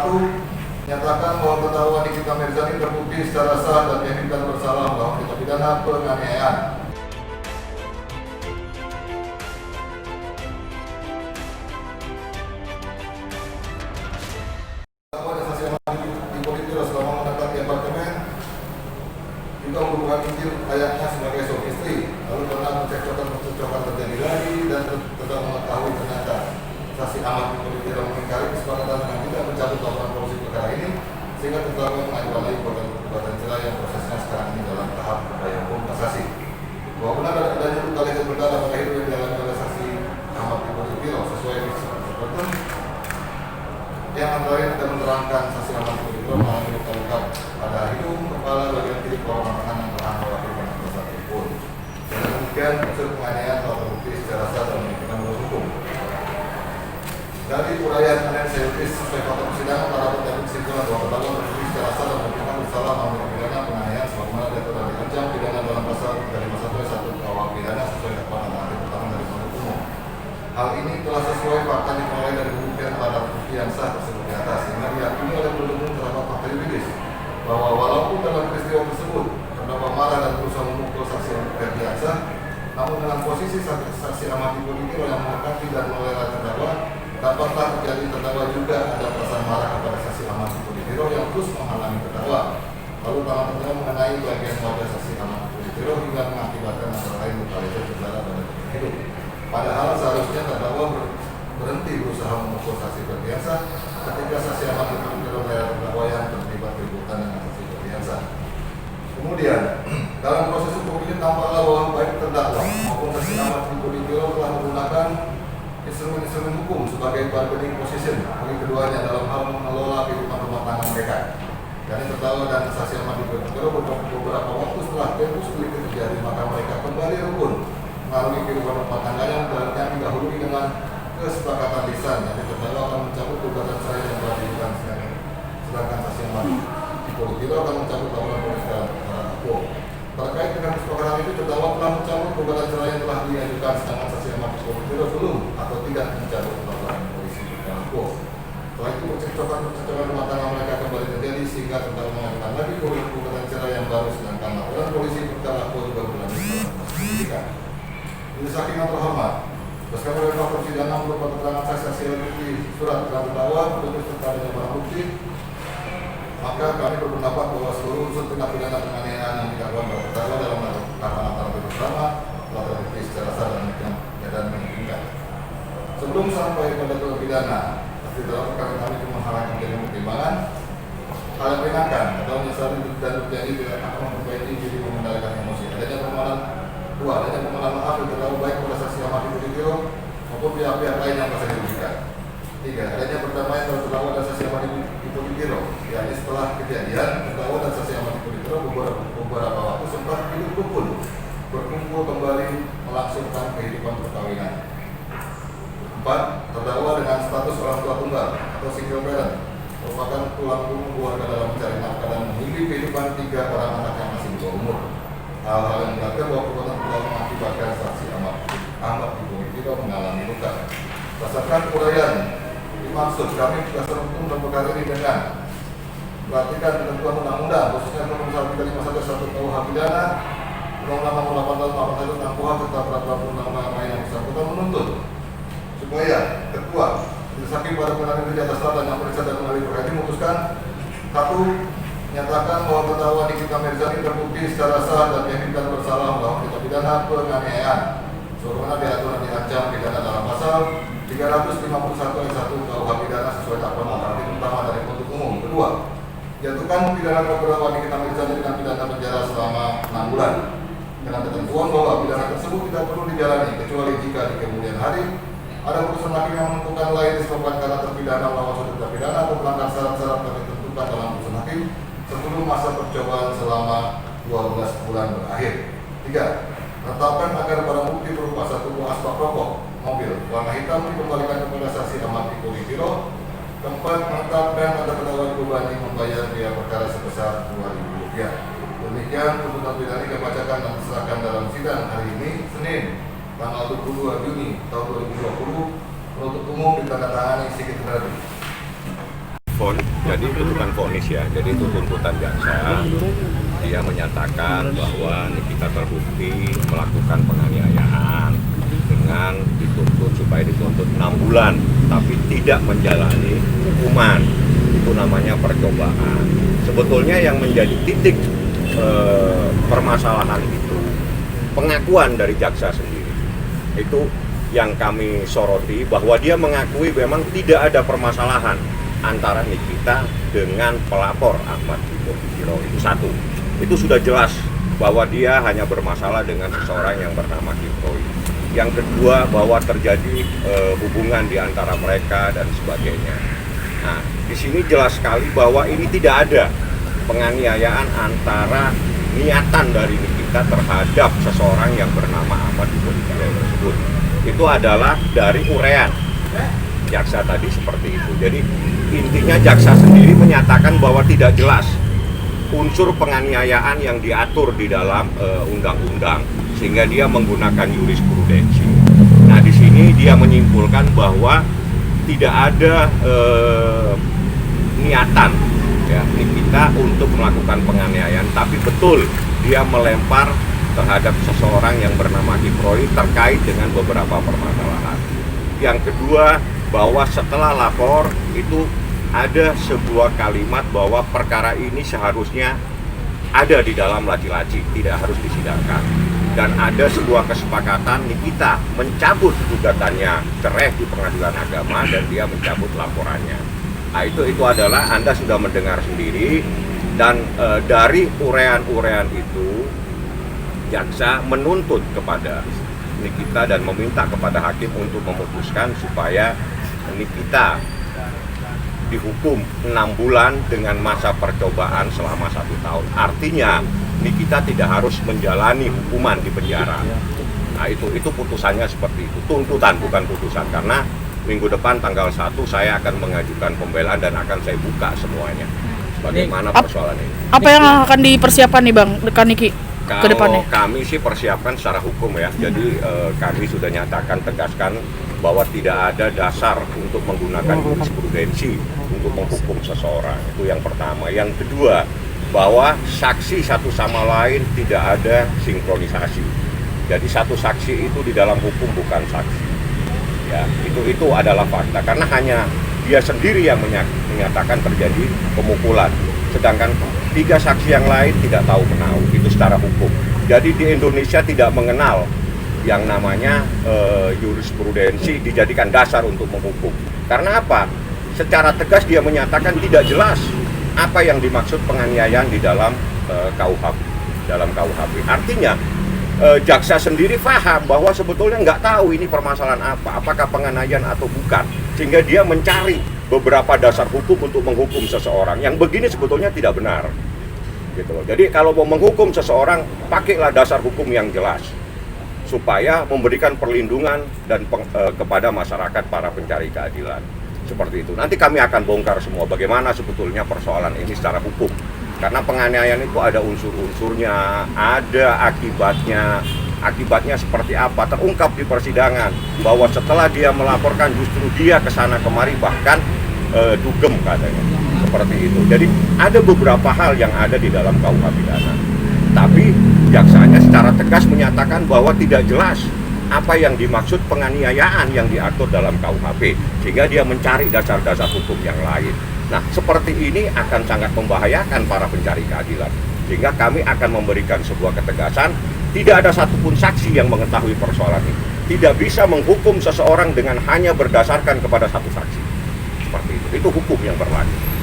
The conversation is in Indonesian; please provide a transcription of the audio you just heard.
Satu, menyatakan bahwa terdakwa Nikita Mirzani terbukti secara sah dan dinyatakan bersalah melakukan tindak pidana penganiayaan. Selama menetap di apartemen juga merupakan izin ayahnya sebagai suami istri, lalu karena percekcokan terjadi lagi dan tidak mengetahui ternyata saksi Ahmad tidak mengingkari kesepakatan dengan tidak mencabut laporan polisi perkara ini, sehingga terdakwa mengajukan lagi perbuatan cerai yang prosesnya sekarang ini dalam tahap upaya hukum kasasi. Bahwa benar dan adanya luka leher berdarah pada hidup yang dialami oleh saksi Ahmad sesuai seperti yang antara lain akan menerangkan saksi Ahmad mengalami luka-luka pada hidung, kepala, bagian kiri, bawah tangan yang telah melakukan dosa tersebut. Dengan demikian, unsur penganiayaan telah terbukti secara sah dan menunjukkan menurut hukum. Dari uraian yang saya tulis sesuai fakta persidangan, para pendapat kesimpulan bahwa terdakwa terbukti secara sah dan menunjukkan bersalah melakukan pidana penganiayaan sebagaimana dia telah diancam pidana dalam pasal 351 KUH pidana sesuai dakwaan alternatif pertama dari penuntut umum. Hal ini telah sesuai fakta diperoleh dari pembuktian alat bukti yang sah tersebut di atas, sehingga diyakini oleh penuntut umum terdapat fakta yuridis bahwa walaupun dalam peristiwa tersebut terdakwa marah dan berusaha memukul saksi Ferdiansa, namun dengan posisi saksi Ahmad yang mengangkat dan melera terdakwa, dapatlah terjadi terdakwa juga ada perasaan marah kepada saksi Ahmad yang terus menghalangi terdakwa. Lalu tangan terdakwa mengenai bagian wajah saksi Ahmad hingga mengakibatkan antara lain luka leher berdarah pada hidup. Padahal seharusnya terdakwa berhenti berusaha memukul saksi Ferdiansa ketika saksi Ahmad melera terdakwa yang terlibat keributan dengan saksi Ferdiansa. Kemudian, dalam proses hukum ini tampaklah bahwa baik terdakwa maupun saksi Ahmad telah menggunakan instrumen-instrumen hukum sebagai bargaining position bagi keduanya dalam hal mengelola kehidupan rumah tangga mereka. Karena terdakwa dan saksi Ahmad beberapa waktu setelah tempus delik terjadi, maka mereka kembali rukun mengalami kehidupan rumah tangganya yang didahului dengan kesepakatan lisan. Yang terdakwa akan mencabut gugatan cerai yang telah diajukan, sedangkan saksi Ahmad akan mencabut laporan polisi dalam perkara aku. Terkait dengan kesepakatan itu, terdakwa telah mencabut gugatan cerai yang telah diajukan, sedangkan saksi Ahmad belum atau tidak mencabut laporan polisi perkara aku. Setelah itu percekcokan rumah tangga mereka kembali terjadi, sehingga terdakwa mengajukan lagi gugatan cerai yang baru, sedangkan laporan polisi perkara aku juga berlanjut dalam proses penyidikan. Majelis Hakim yang terhormat, berdasarkan dari fakta persidangan berupa keterangan saksi hasil bukti surat keterangan terdakwa, petunjuk serta adanya barang bukti, maka kami berpendapat bahwa seluruh unsur tindak pidana penganiayaan yang didakwakan oleh terdakwa dalam tahapan alternatif pertama telah terbukti secara sah dan memungkinkan. Sebelum sampai pada tindak pidana, pasti dalam perkara kami mengharapkan dari pertimbangan hal yang meringankan atau menyesali dan terjadi tidak akan memperbaiki diri mengendalikan emosi. Adanya permohonan maaf yang terdakwa baik pada saksi Ahmad maupun pihak-pihak lain yang merasa dirugikan. 3. Adanya perdamaian antara terdakwa dan saksi Ahmad yakni setelah kejadian, terdakwa dan saksi Ahmad beberapa waktu sempat hidup rukun berkumpul kembali melangsungkan kehidupan perkawinan. 4. Terdakwa dengan status orang tua tunggal atau single parent merupakan tulang punggung keluarga dalam mencari nafkah dan menghidupi kehidupan 3 orang anak yang masih di bawah umur. Hal-hal yang mengakibatkan bahwa perbuatan terdakwa mengakibatkan saksi Ahmad mengalami luka. Berdasarkan uraian dimaksud, kami berdasarkan hukum dan perkara ini dengan perhatikan ketentuan undang-undang, khususnya nomor 1511 KUH pidana, Undang-Undang nomor 8 tahun 81 tentang KUH serta peraturan undang-undang lain yang bersangkutan menuntut supaya ketua Majelis Hakim pada pengadilan negeri Jakarta Selatan yang periksa dan mengalami perkara ini memutuskan 1. Menyatakan bahwa terdakwa Nikita Mirzani terbukti secara sah dan dinyatakan bersalah melakukan tindak pidana penganiayaan sebagaimana diatur dan diancam pidana dalam pasal 351 ayat 1 KUH pidana sesuai dakwaan alternatif utama dari penuntut umum. 2. Jatuhkan pidana terdakwa Nikita Mirzani dengan pidana penjara selama 6 bulan dengan ketentuan bahwa pidana tersebut tidak perlu dijalani kecuali jika di kemudian hari ada putusan hakim yang menentukan lain disebabkan karena terpidana melawan suatu tindak pidana atau melanggar syarat-syarat yang ditentukan dalam putusan hakim sebelum masa percobaan selama 12 bulan berakhir. 3. Menetapkan agar barang bukti berupa 1 buah asbak rokok mobil warna hitam dikembalikan kepada saksi Ahmad Iqbal. 4. Menetapkan agar terdakwa dibebani membayar biaya perkara sebesar Rp2.000. Demikian tuntutan pidana dibacakan dan diserahkan dalam sidang hari ini, Senin, tanggal 22 Juni tahun 2020. Penuntut umum ditandatangani Sigit Hendra. vonis, jadi tuntutan vonis ya, jadi itu tuntutan jaksa. Dia menyatakan bahwa Nikita terbukti melakukan penganiayaan dengan dituntut supaya dituntut 6 bulan, tapi tidak menjalani hukuman. Itu namanya percobaan. Sebetulnya yang menjadi titik permasalahan itu pengakuan dari jaksa sendiri. Itu yang kami soroti, bahwa dia mengakui memang tidak ada permasalahan antara Nikita dengan pelapor Ahmad Kipro. Itu satu. Itu sudah jelas bahwa dia hanya bermasalah dengan seseorang yang bernama Kipro. Yang kedua, bahwa terjadi hubungan di antara mereka dan sebagainya. Nah, di sini jelas sekali bahwa ini tidak ada penganiayaan antara niatan dari Nikita terhadap seseorang yang bernama Ahmad Kipro tersebut. Itu adalah dari uraian jaksa tadi seperti itu. Jadi intinya jaksa sendiri menyatakan bahwa tidak jelas unsur penganiayaan yang diatur di dalam undang-undang, sehingga dia menggunakan jurisprudensi. Nah, di sini dia menyimpulkan bahwa tidak ada niatan ya Nikita untuk melakukan penganiayaan, tapi betul dia melempar terhadap seseorang yang bernama Kipro terkait dengan beberapa permasalahan. Yang kedua, bahwa setelah lapor itu ada sebuah kalimat bahwa perkara ini seharusnya ada di dalam laci-laci, tidak harus disidangkan. Dan ada sebuah kesepakatan Nikita mencabut gugatannya cerai di pengadilan agama dan dia mencabut laporannya. Nah, itu adalah Anda sudah mendengar sendiri, dan dari uraian-uraian itu jaksa menuntut kepada Nikita dan meminta kepada hakim untuk memutuskan supaya Nikita dihukum 6 bulan dengan masa percobaan selama 1 tahun. Artinya Nikita tidak harus menjalani hukuman di penjara. Nah, itu putusannya seperti itu. Tuntutan, bukan putusan, karena minggu depan tanggal 1 saya akan mengajukan pembelaan dan akan saya buka semuanya bagaimana persoalan ini. Apa yang akan dipersiapkan nih Bang dekan Niki ke depannya? Kami sih persiapkan secara hukum ya. Jadi kami sudah nyatakan, tegaskan bahwa tidak ada dasar untuk menggunakan jurisprudensi untuk menghukum seseorang. Itu yang pertama. Yang kedua, bahwa saksi satu sama lain tidak ada sinkronisasi. Jadi satu saksi itu di dalam hukum bukan saksi. Ya, itu adalah fakta, karena hanya dia sendiri yang menyatakan terjadi pemukulan, sedangkan 3 saksi yang lain tidak tahu menahu. Itu secara hukum. Jadi di Indonesia tidak mengenal yang namanya jurisprudensi dijadikan dasar untuk menghukum. Karena apa? Secara tegas dia menyatakan tidak jelas apa yang dimaksud penganiayaan di dalam KUHP. Artinya jaksa sendiri paham bahwa sebetulnya nggak tahu ini permasalahan apa, apakah penganiayaan atau bukan, sehingga dia mencari beberapa dasar hukum untuk menghukum seseorang. Yang begini sebetulnya tidak benar, gitu loh. Jadi kalau mau menghukum seseorang, pakailah dasar hukum yang jelas supaya memberikan perlindungan dan kepada masyarakat, para pencari keadilan. Seperti itu. Nanti kami akan bongkar semua bagaimana sebetulnya persoalan ini secara hukum. Karena penganiayaan itu ada unsur-unsurnya, ada akibatnya. Akibatnya seperti apa? Terungkap di persidangan bahwa setelah dia melaporkan justru dia kesana kemari, bahkan dugem katanya. Seperti itu. Jadi ada beberapa hal yang ada di dalam KUH pidana. Tapi jaksanya secara tegas menyatakan bahwa tidak jelas apa yang dimaksud penganiayaan yang diatur dalam KUHP, sehingga dia mencari dasar-dasar hukum yang lain. Nah, seperti ini akan sangat membahayakan para pencari keadilan, sehingga kami akan memberikan sebuah ketegasan. Tidak ada satupun saksi yang mengetahui persoalan ini. Tidak bisa menghukum seseorang dengan hanya berdasarkan kepada satu saksi. Seperti itu hukum yang berlaku.